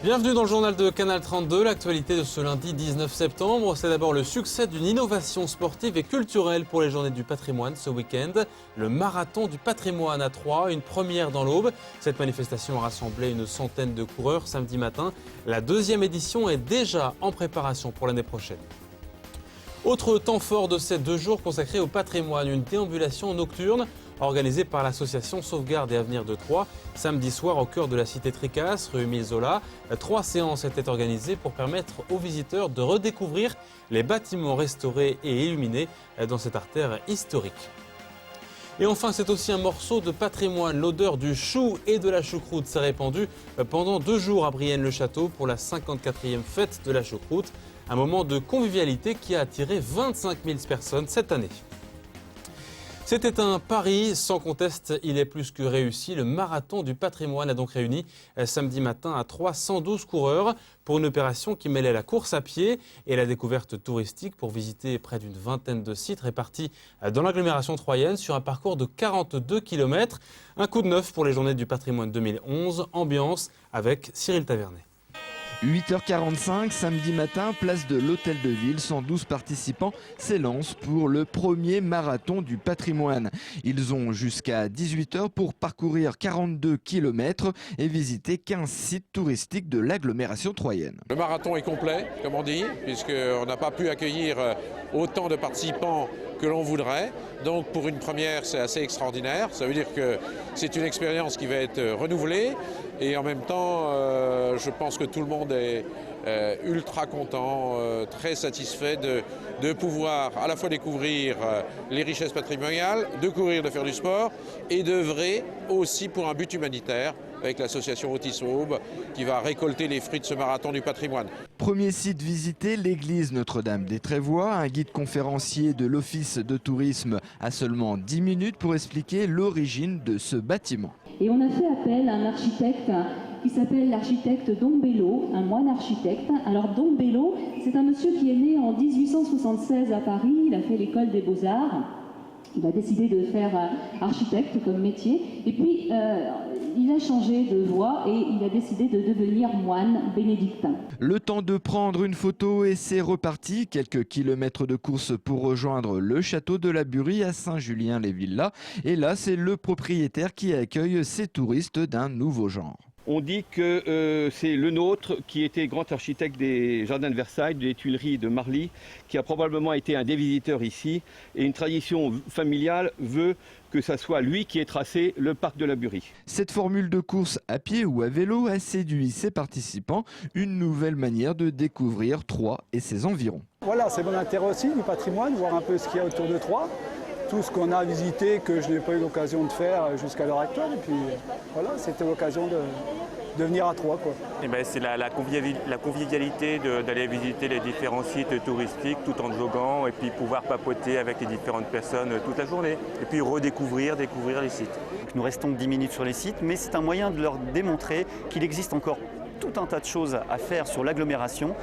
Bienvenue dans le journal de Canal 32, l'actualité de ce lundi 19 septembre. C'est d'abord le succès d'une innovation sportive et culturelle pour les Journées du patrimoine ce week-end. Le marathon du patrimoine à Troyes, une première dans l'Aube. Cette manifestation a rassemblé une centaine de coureurs samedi matin. La deuxième édition est déjà en préparation pour l'année prochaine. Autre temps fort de ces 2 jours consacrés au patrimoine, une déambulation nocturne organisée par l'association Sauvegarde et Avenir de Troyes. Samedi soir, au cœur de la cité Tricasse, rue Émile Zola, 3 séances étaient organisées pour permettre aux visiteurs de redécouvrir les bâtiments restaurés et illuminés dans cette artère historique. Et enfin, c'est aussi un morceau de patrimoine. L'odeur du chou et de la choucroute s'est répandue pendant 2 jours à Brienne-le-Château pour la 54e fête de la choucroute. Un moment de convivialité qui a attiré 25 000 personnes cette année. C'était un pari, sans conteste, il est plus que réussi. Le marathon du patrimoine a donc réuni samedi matin à Troyes 112 coureurs pour une opération qui mêlait la course à pied et la découverte touristique pour visiter près d'une vingtaine de sites répartis dans l'agglomération troyenne sur un parcours de 42 km. Un coup de neuf pour les Journées du patrimoine 2011, ambiance avec Cyril Tavernet. 8h45, samedi matin, place de l'Hôtel de Ville, 112 participants s'élancent pour le premier marathon du patrimoine. Ils ont jusqu'à 18h pour parcourir 42 km et visiter 15 sites touristiques de l'agglomération troyenne. Le marathon est complet, comme on dit, puisqu'on n'a pas pu accueillir autant de participants que l'on voudrait. Donc pour une première, c'est assez extraordinaire. Ça veut dire que c'est une expérience qui va être renouvelée. Et en même temps, je pense que tout le monde est ultra content, très satisfait de pouvoir à la fois découvrir les richesses patrimoniales, de courir, de faire du sport et d'œuvrer aussi pour un but humanitaire avec l'association Autisme Aube qui va récolter les fruits de ce marathon du patrimoine. Premier site visité, l'église Notre-Dame des Trévois. Un guide conférencier de l'Office de tourisme a seulement 10 minutes pour expliquer l'origine de ce bâtiment. Et on a fait appel à un architecte qui s'appelle l'architecte Dom Bello, un moine architecte. Alors Dom Bello, c'est un monsieur qui est né en 1876 à Paris, il a fait l'école des Beaux-Arts. Il a décidé de faire architecte comme métier. Et puis, il a changé de voie et il a décidé de devenir moine bénédictin. Le temps de prendre une photo et c'est reparti. Quelques kilomètres de course pour rejoindre le château de la Burie à Saint-Julien-les-Villas. Et là, c'est le propriétaire qui accueille ces touristes d'un nouveau genre. On dit que c'est le nôtre qui était grand architecte des Jardins de Versailles, des Tuileries de Marly, qui a probablement été un des visiteurs ici. Et une tradition familiale veut que ça soit lui qui ait tracé le parc de la Burie. Cette formule de course à pied ou à vélo a séduit ses participants. Une nouvelle manière de découvrir Troyes et ses environs. Voilà, c'est mon intérêt aussi du patrimoine, voir un peu ce qu'il y a autour de Troyes. Tout ce qu'on a visité que je n'ai pas eu l'occasion de faire jusqu'à l'heure actuelle. Et puis voilà, c'était l'occasion de venir à Troyes, quoi. Et ben, c'est la convivialité d'aller visiter les différents sites touristiques tout en joguant et puis pouvoir papoter avec les différentes personnes toute la journée. Et puis découvrir les sites. Nous restons 10 minutes sur les sites, mais c'est un moyen de leur démontrer qu'il existe encore tout un tas de choses à faire sur l'agglomération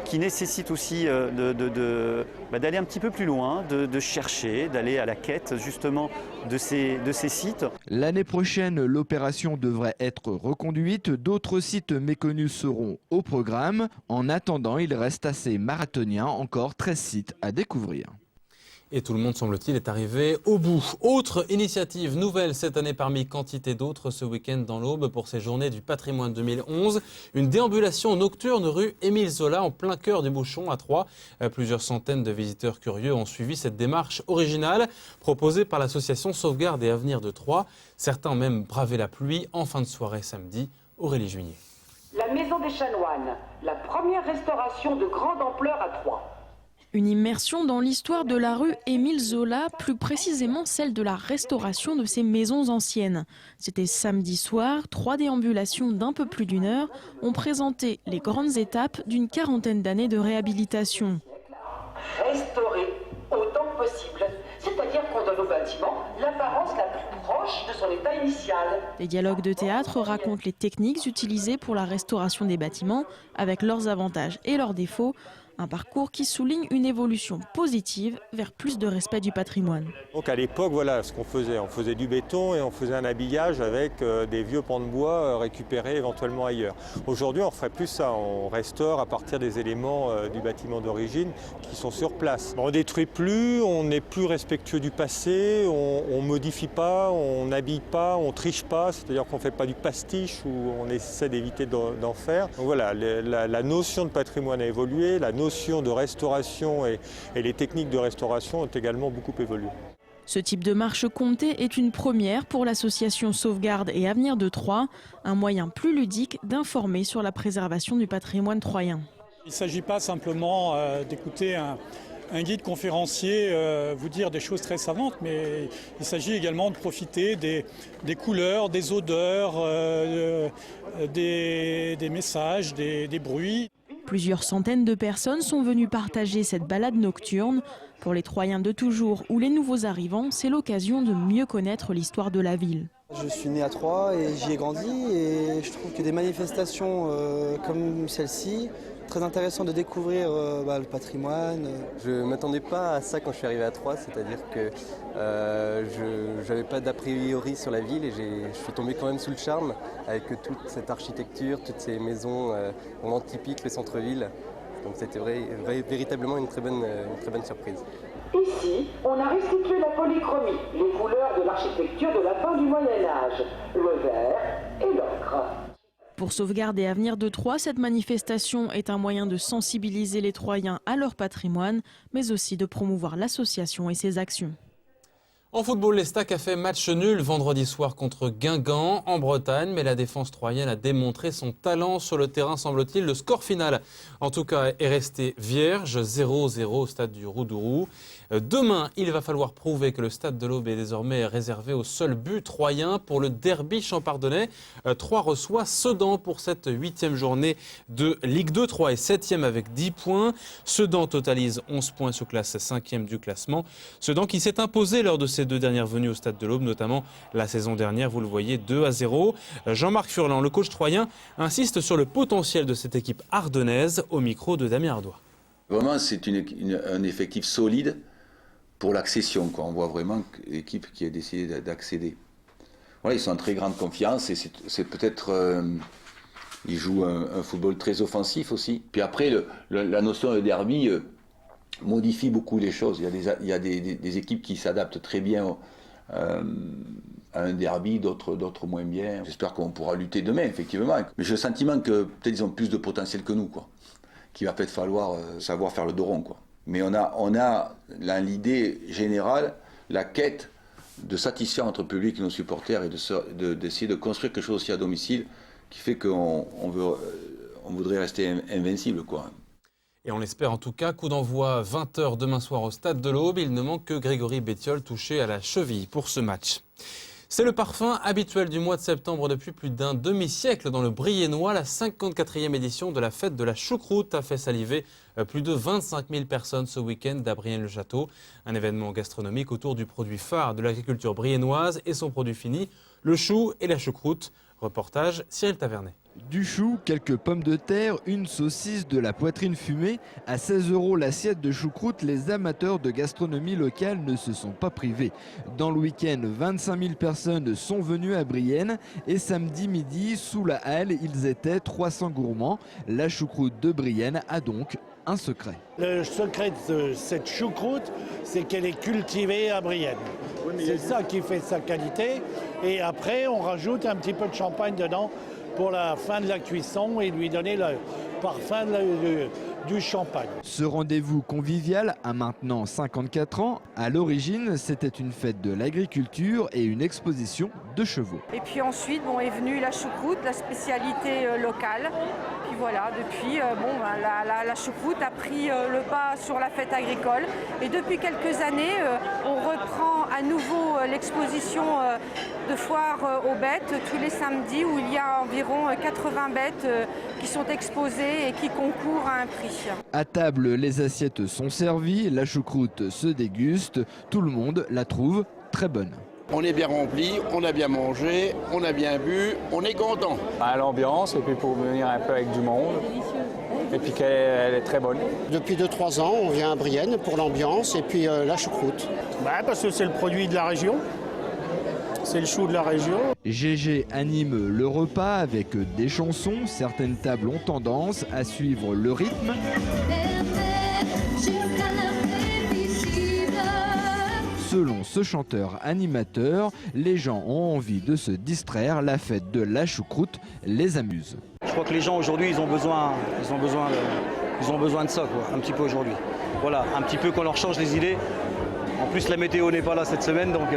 qui nécessite aussi d'aller un petit peu plus loin, de chercher, d'aller à la quête justement de ces sites. L'année prochaine, l'opération devrait être reconduite. D'autres sites méconnus seront au programme. En attendant, il reste à ces marathoniens encore 13 sites à découvrir. Et tout le monde, semble-t-il, est arrivé au bout. Autre initiative nouvelle cette année parmi quantité d'autres ce week-end dans l'Aube pour ces Journées du patrimoine 2011. Une déambulation nocturne rue Émile Zola en plein cœur du bouchon à Troyes. Plusieurs centaines de visiteurs curieux ont suivi cette démarche originale proposée par l'association Sauvegarde et Avenir de Troyes. Certains ont même bravé la pluie en fin de soirée samedi. Aurélie Juigné. La Maison des Chanoines, la première restauration de grande ampleur à Troyes. Une immersion dans l'histoire de la rue Émile Zola, plus précisément celle de la restauration de ces maisons anciennes. C'était samedi soir, 3 déambulations d'un peu plus d'1 heure ont présenté les grandes étapes d'une quarantaine d'années de réhabilitation. Restaurer autant que possible, c'est-à-dire qu'on donne au bâtiment l'apparence la plus proche de son état initial. Les dialogues de théâtre racontent les techniques utilisées pour la restauration des bâtiments, avec leurs avantages et leurs défauts. Un parcours qui souligne une évolution positive vers plus de respect du patrimoine. Donc à l'époque, voilà ce qu'on faisait. On faisait du béton et on faisait un habillage avec des vieux pans de bois récupérés éventuellement ailleurs. Aujourd'hui, on ne ferait plus ça. On restaure à partir des éléments du bâtiment d'origine qui sont sur place. On ne détruit plus, on n'est plus respectueux du passé, on ne modifie pas, on n'habille pas, on ne triche pas. C'est-à-dire qu'on ne fait pas du pastiche ou on essaie d'éviter d'en faire. Donc voilà, la notion de patrimoine a évolué, la notion de restauration et les techniques de restauration ont également beaucoup évolué. Ce type de marche comptée est une première pour l'association Sauvegarde et Avenir de Troyes, un moyen plus ludique d'informer sur la préservation du patrimoine troyen. Il ne s'agit pas simplement d'écouter un guide conférencier vous dire des choses très savantes, mais il s'agit également de profiter des couleurs, des odeurs, des messages, des bruits. Plusieurs centaines de personnes sont venues partager cette balade nocturne. Pour les Troyens de toujours ou les nouveaux arrivants, c'est l'occasion de mieux connaître l'histoire de la ville. Je suis né à Troyes et j'y ai grandi et je trouve que des manifestations comme celle-ci, très intéressant de découvrir le patrimoine. Je ne m'attendais pas à ça quand je suis arrivé à Troyes, c'est-à-dire que je n'avais pas d'a priori sur la ville et je suis tombé quand même sous le charme avec toute cette architecture, toutes ces maisons vraiment typiques, le centre-ville. Donc c'était véritablement une très bonne surprise. Ici, on a restitué la polychromie, les couleurs de l'architecture de la fin du Moyen-Âge, le vert et l'ocre. Pour Sauvegarde et Avenir de Troyes, cette manifestation est un moyen de sensibiliser les Troyens à leur patrimoine, mais aussi de promouvoir l'association et ses actions. En football, l'Estac a fait match nul vendredi soir contre Guingamp en Bretagne, mais la défense troyenne a démontré son talent sur le terrain, semble-t-il. Le score final, en tout cas, est resté vierge, 0-0 au stade du Roudourou. Demain, il va falloir prouver que le stade de l'Aube est désormais réservé au seul but troyen pour le derby champardonnais. Troyes reçoit Sedan pour cette 8e journée de Ligue 2. Troyes est 7e avec 10 points. Sedan totalise 11 points, se classe 5e du classement. Sedan qui s'est imposé lors de ses 2 dernières venues au stade de l'Aube, notamment la saison dernière, vous le voyez, 2-0. Jean-Marc Furlan, le coach troyen, insiste sur le potentiel de cette équipe ardennaise au micro de Damien Ardois. Vraiment, c'est un effectif solide pour l'accession. On voit vraiment l'équipe qui a décidé d'accéder. Voilà, ils sont en très grande confiance et c'est peut-être... ils jouent un football très offensif aussi. Puis après, la notion de derby modifie beaucoup les choses. Il y a des équipes qui s'adaptent très bien à un derby, d'autres moins bien. J'espère qu'on pourra lutter demain, effectivement. Mais j'ai le sentiment que peut-être ils ont plus de potentiel que nous, quoi. Qu'il va peut-être falloir savoir faire le dos rond, quoi. Mais on a l'idée générale, la quête de satisfaire notre public et nos supporters et d'essayer de construire quelque chose aussi à domicile qui fait qu'on voudrait rester invincible, quoi. Et on l'espère en tout cas. Coup d'envoi 20h demain soir au stade de l'Aube. Il ne manque que Grégory Bettiol touché à la cheville pour ce match. C'est le parfum habituel du mois de septembre depuis plus d'un demi-siècle dans le Briennois. La 54e édition de la fête de la choucroute a fait saliver plus de 25 000 personnes ce week-end à Brienne-le-Château. Un événement gastronomique autour du produit phare de l'agriculture briennoise et son produit fini, le chou et la choucroute. Reportage Cyril Tavernet. Du chou, quelques pommes de terre, une saucisse, de la poitrine fumée. À 16 € l'assiette de choucroute, les amateurs de gastronomie locale ne se sont pas privés. Dans le week-end, 25 000 personnes sont venues à Brienne et samedi midi, sous la halle, ils étaient 300 gourmands. La choucroute de Brienne a donc un secret. Le secret de cette choucroute, c'est qu'elle est cultivée à Brienne. C'est ça qui fait sa qualité. Et après, on rajoute un petit peu de champagne dedans pour la fin de la cuisson et lui donner le parfum du champagne. Ce rendez-vous convivial a maintenant 54 ans. À l'origine, c'était une fête de l'agriculture et une exposition de chevaux. Et puis ensuite, est venue la choucroute, la spécialité locale. Puis voilà, depuis, la choucroute a pris le pas sur la fête agricole. Et depuis quelques années, on reprend à nouveau l'exposition de foire aux bêtes tous les samedis où il y a environ 80 bêtes qui sont exposées et qui concourent à un prix. À table, les assiettes sont servies, la choucroute se déguste, tout le monde la trouve très bonne. On est bien rempli, on a bien mangé, on a bien bu, on est content. L'ambiance et puis pour venir un peu avec du monde. Et puis qu'elle est très bonne. Depuis 2-3 ans, on vient à Brienne pour l'ambiance et puis la choucroute. Parce que c'est le produit de la région. C'est le chou de la région. GG anime le repas avec des chansons. Certaines tables ont tendance à suivre le rythme. Selon ce chanteur animateur, les gens ont envie de se distraire. La fête de la choucroute les amuse. Je crois que les gens aujourd'hui, ils ont besoin de ça, quoi, un petit peu aujourd'hui. Voilà, un petit peu qu'on leur change les idées. En plus, la météo n'est pas là cette semaine, donc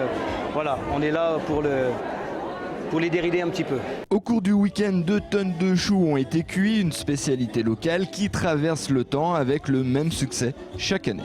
voilà, on est là pour les dérider un petit peu. Au cours du week-end, 2 tonnes de choux ont été cuits, une spécialité locale qui traverse le temps avec le même succès chaque année.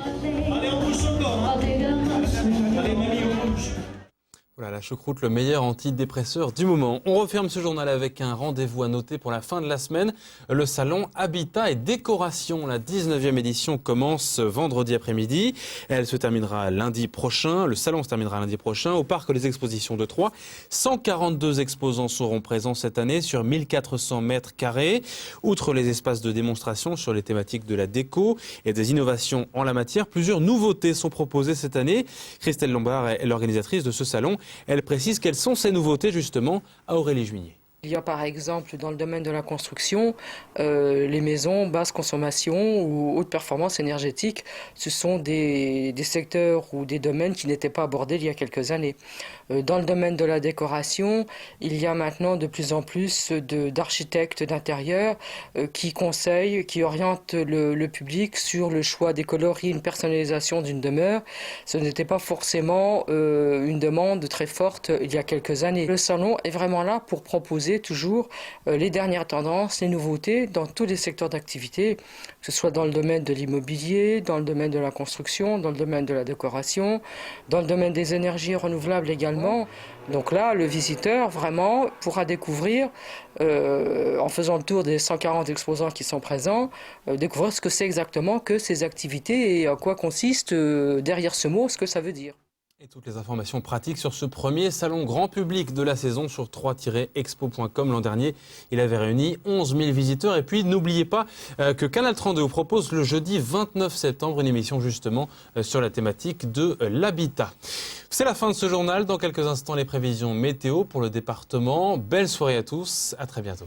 Voilà, la choucroute, le meilleur antidépresseur du moment. On referme ce journal avec un rendez-vous à noter pour la fin de la semaine. Le salon Habitat et Décoration, la 19e édition commence vendredi après-midi. Elle se terminera lundi prochain. Le salon se terminera lundi prochain au parc des expositions de Troyes. 142 exposants seront présents cette année sur 1400 mètres carrés. Outre les espaces de démonstration sur les thématiques de la déco et des innovations en la matière, plusieurs nouveautés sont proposées cette année. Christelle Lombard est l'organisatrice de ce salon. Elle précise quelles sont ces nouveautés justement à Aurélie Juigné. Il y a par exemple dans le domaine de la construction, les maisons basse consommation ou haute performance énergétique. Ce sont des secteurs ou des domaines qui n'étaient pas abordés il y a quelques années. Dans le domaine de la décoration, il y a maintenant de plus en plus d'architectes d'intérieur qui conseillent, qui orientent le public sur le choix des coloris, une personnalisation d'une demeure. Ce n'était pas forcément une demande très forte il y a quelques années. Le salon est vraiment là pour proposer toujours les dernières tendances, les nouveautés dans tous les secteurs d'activité, que ce soit dans le domaine de l'immobilier, dans le domaine de la construction, dans le domaine de la décoration, dans le domaine des énergies renouvelables également. Donc là, le visiteur vraiment pourra découvrir, en faisant le tour des 140 exposants qui sont présents, découvrir ce que c'est exactement que ces activités et à quoi consiste derrière ce mot, ce que ça veut dire. Et toutes les informations pratiques sur ce premier salon grand public de la saison sur 3-expo.com. L'an dernier, il avait réuni 11 000 visiteurs. Et puis, n'oubliez pas que Canal 32 vous propose le jeudi 29 septembre une émission justement sur la thématique de l'habitat. C'est la fin de ce journal. Dans quelques instants, les prévisions météo pour le département. Belle soirée à tous. À très bientôt.